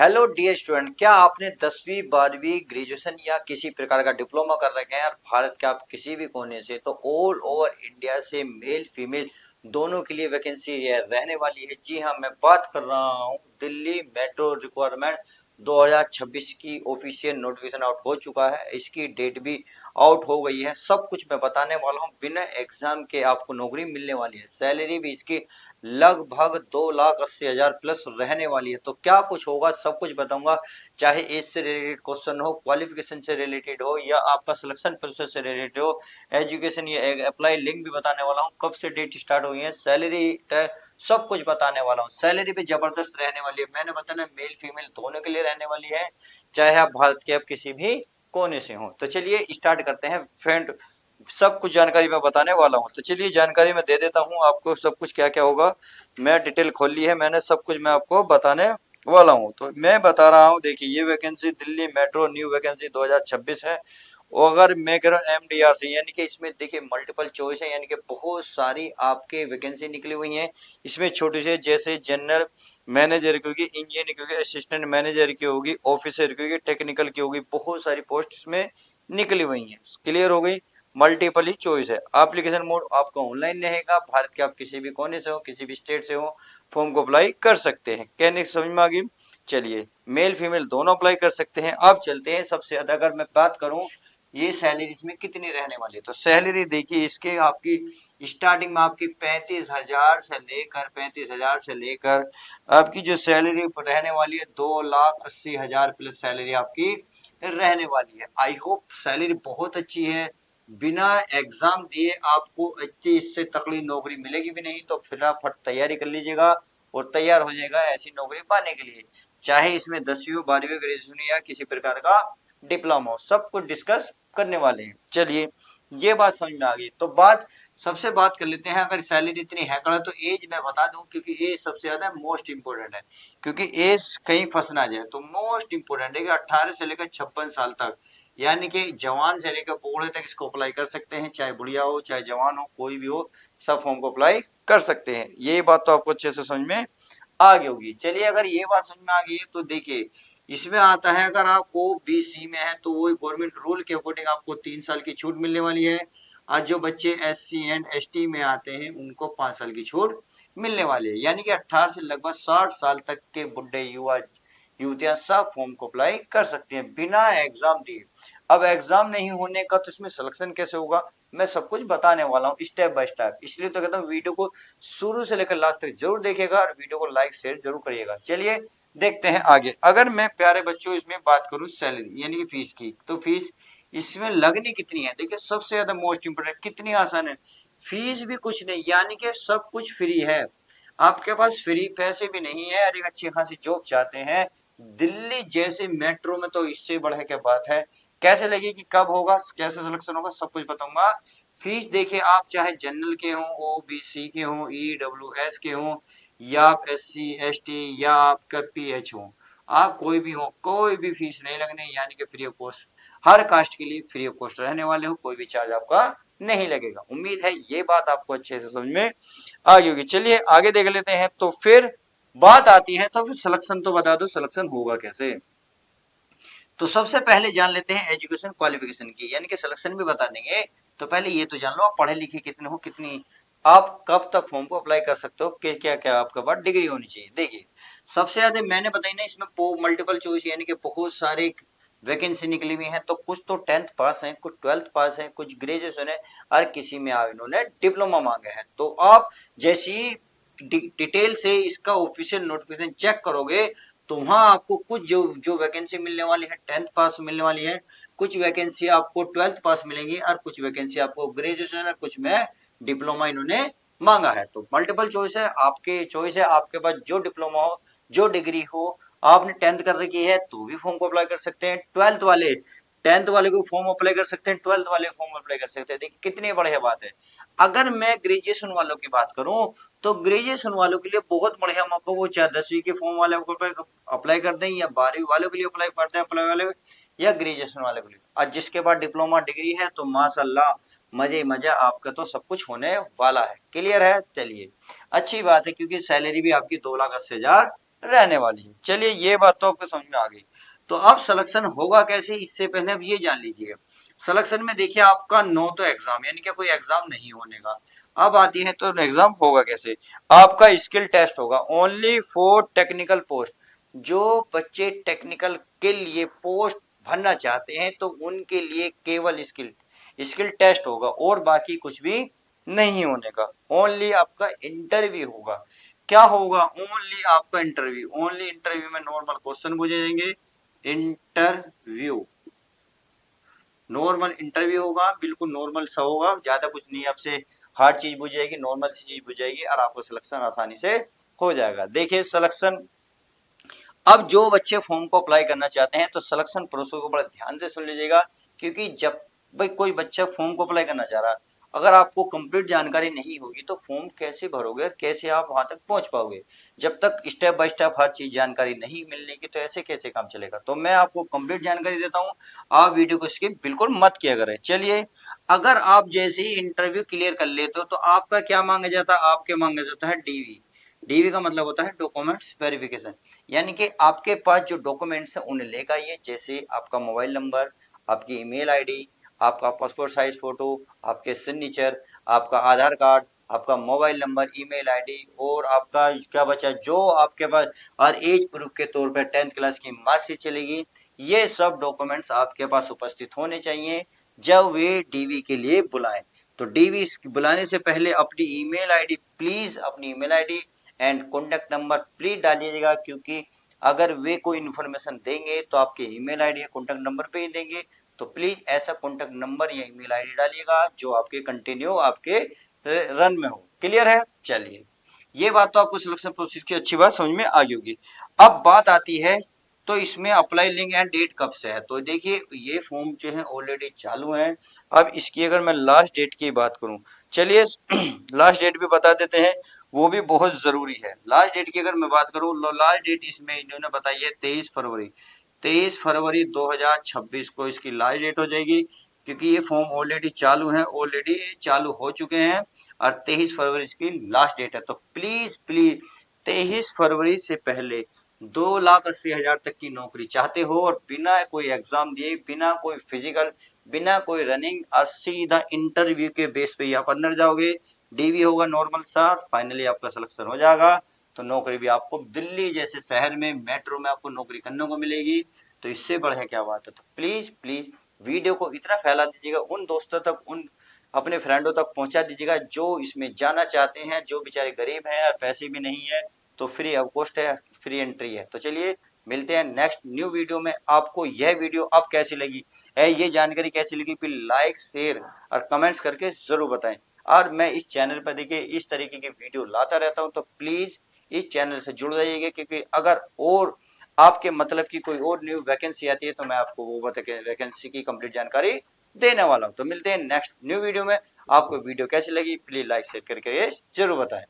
Hello dear student, क्या आपने 10वीं 12वीं ग्रेजुएशन या किसी प्रकार का डिप्लोमा कर रखे हैं और भारत के आप किसी भी कोने से, तो ऑल ओवर इंडिया से मेल फीमेल दोनों के लिए वैकेंसी रहने वाली है। जी हाँ, मैं बात कर रहा हूँ दिल्ली मेट्रो रिक्वायरमेंट 2026 की ऑफिशियल नोटिफिकेशन आउट हो चुका है। इसकी डेट भी आउट हो गई है। सब कुछ मैं बताने वाला हूँ। बिना एग्जाम के आपको नौकरी मिलने वाली है। सैलरी भी इसकी लगभग 2,80,000 प्लस रहने वाली है। तो क्या कुछ होगा सब कुछ बताऊंगा, चाहे एज से रिलेटेड क्वेश्चन हो, क्वालिफिकेशन से रिलेटेड हो, या आपका सिलेक्शन प्रोसेस से रिलेटेड हो, एजुकेशन या अप्लाई लिंक भी बताने वाला हूँ, कब से डेट स्टार्ट हुई है, सैलरी सब कुछ बताने वाला हूँ। सैलरी भी जबरदस्त रहने वाली है। मैंने बताना मेल फीमेल दोनों के लिए रहने वाली है, चाहे आप भारत के आप किसी भी कोने से हो। तो चलिए स्टार्ट करते हैं फ्रेंड। सब कुछ जानकारी मैं बताने वाला हूँ। तो चलिए जानकारी मैं दे देता हूँ आपको, सब कुछ क्या क्या होगा। मैं डिटेल खोल ली है मैंने, सब कुछ मैं आपको बताने वाला हूँ। तो मैं बता रहा हूँ, देखिए ये vacancy Delhi metro new vacancy 2026 है। और अगर मैं कह रहा हूँ MDRC, यानी कि इसमें देखिए मल्टीपल चॉइस है, यानी कि बहुत सारी आपके वैकेंसी निकली हुई हैं। इसमें छोटी से जैसे जनरल मैनेजर की होगी, इंजीनियर की होगी, असिस्टेंट मैनेजर की होगी, ऑफिसर की होगी, टेक्निकल की होगी, बहुत सारी पोस्ट इसमें निकली हुई हैं। क्लियर हो गई। मल्टीपल ही चॉइस है। एप्लीकेशन मोड आपका ऑनलाइन रहेगा। भारत के आप किसी भी कोने से हो, किसी भी स्टेट से हो, फॉर्म को अप्लाई कर सकते हैं। कहने की समझ में आ गई। चलिए मेल फीमेल दोनों अप्लाई कर सकते हैं। अब चलते हैं सबसे ज्यादा, अगर मैं बात करूं ये सैलरी इसमें कितनी रहने वाली है, तो सैलरी देखिए इसके आपकी स्टार्टिंग में आपकी 35,000 से लेकर आपकी जो सैलरी रहने वाली है 2,80,000 प्लस सैलरी आपकी रहने वाली है। आई होप सैलरी बहुत अच्छी है। बिना एग्जाम दिए आपको अच्छी इससे तकड़ी नौकरी मिलेगी भी नहीं, तो फटाफट तैयारी कर लीजिएगा और तैयार हो जाएगा ऐसी नौकरी पाने के लिए। चाहे इसमें 10वीं 12वीं ग्रेजुएशन या किसी प्रकार का डिप्लोमा हो, सब कुछ डिस्कस करने वाले हैं। चलिए ये बात समझ में आ गई। तो सबसे बात कर लेते हैं। अगर सैलरी इतनी हैकड़ है तो एज मैं बता दूं, क्योंकि एज सबसे ज्यादा मोस्ट इंपोर्टेंट है। क्योंकि एज कहीं फंस ना जाए, तो मोस्ट इंपोर्टेंट है कि 18 से लेकर 56 साल तक, यानी कि जवान से लेकर बूढ़े तक इसको अप्लाई कर सकते हैं। चाहे बुढ़िया हो चाहे जवान हो, कोई भी हो, सब फॉर्म को अप्लाई कर सकते हैं। ये बात तो आपको अच्छे से समझ में आ गई होगी। चलिए अगर ये बात समझ में आ गई है तो देखिए इसमें आता है, अगर आप OBC में है तो वो गवर्नमेंट रूल के अकॉर्डिंग आपको 3 साल की छूट मिलने वाली है। और जो बच्चे SC एंड ST में आते हैं उनको 5 साल की छूट मिलने वाली है। यानी कि 18 से लगभग 60 साल तक के बुढ़े युवा युवतियां सब फॉर्म को अप्लाई कर सकती हैं बिना एग्जाम दिए। अब एग्जाम नहीं होने का तो इसमें सिलेक्शन कैसे होगा, मैं सब कुछ बताने वाला हूँ स्टेप बाय स्टेप। इसलिए तो कहता हूँ वीडियो को शुरू से लेकर लास्ट तक जरूर देखिएगा और वीडियो को लाइक शेयर जरूर करिएगा। चलिए देखते हैं आगे। अगर मैं प्यारे बच्चों इसमें बात करूं सैलरी यानी कि फीस की, तो फीस इसमें लगनी कितनी है, देखिए सबसे ज्यादा मोस्ट इंपोर्टेंट कितनी आसान है। फीस भी कुछ नहीं, यानी कि सब कुछ फ्री है। आपके पास फ्री पैसे भी नहीं है और एक अच्छी खासी जॉब चाहते हैं दिल्ली जैसे मेट्रो में, तो इससे बढ़े क्या बात है। कैसे लगेगी, कब होगा, कैसे सिलेक्शन होगा, सब कुछ बताऊंगा। फीस देखिए आप चाहे जनरल के हो, OBC के हो, EWS के हो, या आप SC ST या आपका PH हो, आप कोई भी हो, कोई भी फीस नहीं लगने, यानी कि फ्री ऑफ कॉस्ट। हर कास्ट के लिए फ्री ऑफ कॉस्ट रहने वाले हो, कोई भी चार्ज आपका नहीं लगेगा। उम्मीद है ये बात आपको अच्छे से समझ में आ गई होगी। चलिए आगे देख लेते हैं। तो फिर बात आती है, तो फिर सिलेक्शन तो बता दो, सिलेक्शन होगा कैसे। तो सबसे पहले जान लेते हैं एजुकेशन क्वालिफिकेशन की, यानी कि सिलेक्शन भी बता देंगे। तो पहले ये तो जान लो आप पढ़े लिखे कितने हो, कितनी आप कब तक फॉर्म को अप्लाई कर सकते हो, क्या क्या आपके पास डिग्री होनी चाहिए। देखिए सबसे ज्यादा मैंने बताई ना इसमें मल्टीपल चॉइस, यानी कि बहुत सारे वैकेंसी निकली हुई है। तो कुछ तो 10th पास है, कुछ 12th पास है, कुछ ग्रेजुएशन है, और किसी में इन्होंने डिप्लोमा मांगे हैं। तो आप जैसी डिटेल से इसका ऑफिशियल नोटिफिकेशन चेक करोगे तो वहां आपको कुछ जो जो वैकेंसी मिलने वाली है 10th पास मिलने वाली है, कुछ वैकेंसी आपको 12th पास मिलेंगी, और कुछ वैकेंसी आपको ग्रेजुएशन है, कुछ में डिप्लोमा इन्होंने मांगा है। तो मल्टीपल चॉइस है, आपके चॉइस है, आपके पास जो डिप्लोमा हो, जो डिग्री हो। आपने 10th कर रखी है तो भी फॉर्म को अप्लाई कर सकते हैं। 10th वाले को फॉर्म अप्लाई कर सकते हैं, 12th वाले फॉर्म अप्लाई कर सकते हैं। देखिए कितनी बढ़िया बात है। अगर मैं ग्रेजुएशन वालों की बात करूं तो ग्रेजुएशन वालों के लिए बहुत बढ़िया मौका, वो चाहे 10वीं के फॉर्म वाले को अप्लाई कर दें, या 12वीं वालों के लिए अप्लाई कर दें, अप्लाई वाले, या ग्रेजुएशन वाले के लिए। और जिसके बाद डिप्लोमा डिग्री है तो माशाल्लाह मजे ही मजा, आपका तो सब कुछ होने वाला है। क्लियर है। चलिए अच्छी बात है, क्योंकि सैलरी भी आपकी 2,80,000 रहने वाली है। चलिए ये बात तो आपको समझ में आ गई। तो अब सिलेक्शन होगा कैसे, इससे पहले अब ये जान लीजिए। सिलेक्शन में देखिए आपका नो तो एग्जाम, यानी कि कोई एग्जाम नहीं होने का। अब आती है तो एग्जाम होगा कैसे। आपका स्किल टेस्ट होगा ओनली फॉर टेक्निकल पोस्ट। जो बच्चे टेक्निकल के लिए पोस्ट भरना चाहते हैं तो उनके लिए केवल स्किल स्किल टेस्ट होगा और बाकी कुछ भी नहीं होने का। ओनली आपका इंटरव्यू होगा। क्या होगा, ओनली आपका इंटरव्यू। ओनली इंटरव्यू में नॉर्मल क्वेश्चन पूछे जाएंगे। इंटरव्यू नॉर्मल इंटरव्यू होगा, बिल्कुल नॉर्मल सा होगा, ज्यादा कुछ नहीं आपसे हार्ड चीज पूछ जाएगी, नॉर्मल सी चीज पूछ जाएगी और आपको सिलेक्शन आसानी से हो जाएगा। देखिए सिलेक्शन, अब जो बच्चे फॉर्म को अप्लाई करना चाहते हैं तो सिलेक्शन प्रोसेस को बड़ा ध्यान से सुन लीजिएगा, क्योंकि जब भाई कोई बच्चा फॉर्म को अप्लाई करना चाह रहा है, अगर आपको कंप्लीट जानकारी नहीं होगी तो फॉर्म कैसे भरोगे और कैसे आप वहां तक पहुंच पाओगे। जब तक स्टेप बाय स्टेप हर चीज जानकारी नहीं मिलने की तो ऐसे कैसे काम चलेगा। तो मैं आपको कंप्लीट जानकारी देता हूं, आप वीडियो को स्किप बिल्कुल मत किया करें। चलिए, अगर आप जैसे ही इंटरव्यू क्लियर कर लेते हो तो आपका क्या मांगा जाता है, आपके मांगा जाता है डीवी। डीवी का मतलब होता है डॉक्यूमेंट्स वेरिफिकेशन, यानी कि आपके पास जो डॉक्यूमेंट्स हैं उन्हें लेकर आइए, जैसे आपका मोबाइल नंबर, आपकी ईमेल आईडी, आपका पासपोर्ट साइज फोटो, आपके सिग्नेचर, आपका आधार कार्ड, आपका मोबाइल नंबर, ईमेल आईडी और आपका क्या बचा जो आपके पास, और एज प्रूफ के तौर पर 10th क्लास की मार्कशीट चलेगी। ये सब डॉक्यूमेंट्स आपके पास उपस्थित होने चाहिए जब वे डीवी के लिए बुलाएं। तो डीवी बुलाने से पहले अपनी ईमेल आईडी प्लीज, अपनी email ID and contact number please डालिएगा, क्योंकि अगर वे कोई इन्फॉर्मेशन देंगे तो आपके ईमेल आईडी या कॉन्टैक्ट नंबर पे ही देंगे। तो प्लीज ऐसा कॉन्टैक्ट नंबर या ईमेल आईडी डालिएगा जो आपके कंटिन्यू आपके रन में हो। क्लियर है। चलिए, ये बात तो आपको सिलेक्शन प्रोसेस की अच्छी बात समझ में आ गई होगी। अब बात आती है तो इसमें अप्लाई लिंक एंड डेट कब से है। तो देखिए ये फॉर्म जो है ऑलरेडी चालू है। अब इसकी अगर मैं लास्ट डेट की बात करूं, चलिए लास्ट डेट भी बता देते हैं, वो भी बहुत जरूरी है। लास्ट डेट की अगर मैं बात करूं, लास्ट डेट इसमें इन्होंने बताई है 23 फरवरी। 23 फरवरी 2026 को इसकी लास्ट डेट हो जाएगी, क्योंकि ये फॉर्म ऑलरेडी चालू है, ऑलरेडी चालू हो चुके हैं और 23 फरवरी इसकी लास्ट डेट है। तो प्लीज प्लीज 23 फरवरी से पहले 2,80,000 तक की नौकरी चाहते हो और बिना कोई एग्जाम दिए, बिना कोई फिजिकल, बिना कोई रनिंग और सीधा इंटरव्यू के बेस पे ही आप अंदर जाओगे। डीवी होगा नॉर्मल सा, फाइनली आपका सिलेक्शन हो जाएगा तो नौकरी भी आपको दिल्ली जैसे शहर में मेट्रो में आपको नौकरी करने को मिलेगी। तो इससे बढ़िया क्या बात है। तो प्लीज प्लीज वीडियो को इतना फैला दीजिएगा, उन दोस्तों तक, उन अपने फ्रेंडों तक पहुंचा दीजिएगा जो इसमें जाना चाहते हैं, जो बेचारे गरीब हैं और पैसे भी नहीं है। तो फ्री ऑफ कॉस्ट है, फ्री एंट्री है। तो चलिए मिलते हैं नेक्स्ट न्यू वीडियो में। आपको यह वीडियो अब कैसी लगी है, ये जानकारी कैसी लगी, फिर लाइक शेयर और कमेंट्स करके जरूर बताएं। और मैं इस चैनल पर देखिए इस तरीके की वीडियो लाता रहता हूं, तो प्लीज इस चैनल से जुड़ जाइएगा, क्योंकि अगर और आपके मतलब की कोई और न्यू वैकेंसी आती है तो मैं आपको वो बता के वैकेंसी की कंप्लीट जानकारी देने वाला हूं। तो मिलते हैं नेक्स्ट न्यू वीडियो में। आपको वीडियो कैसी लगी प्लीज लाइक शेयर करके जरूर बताएं।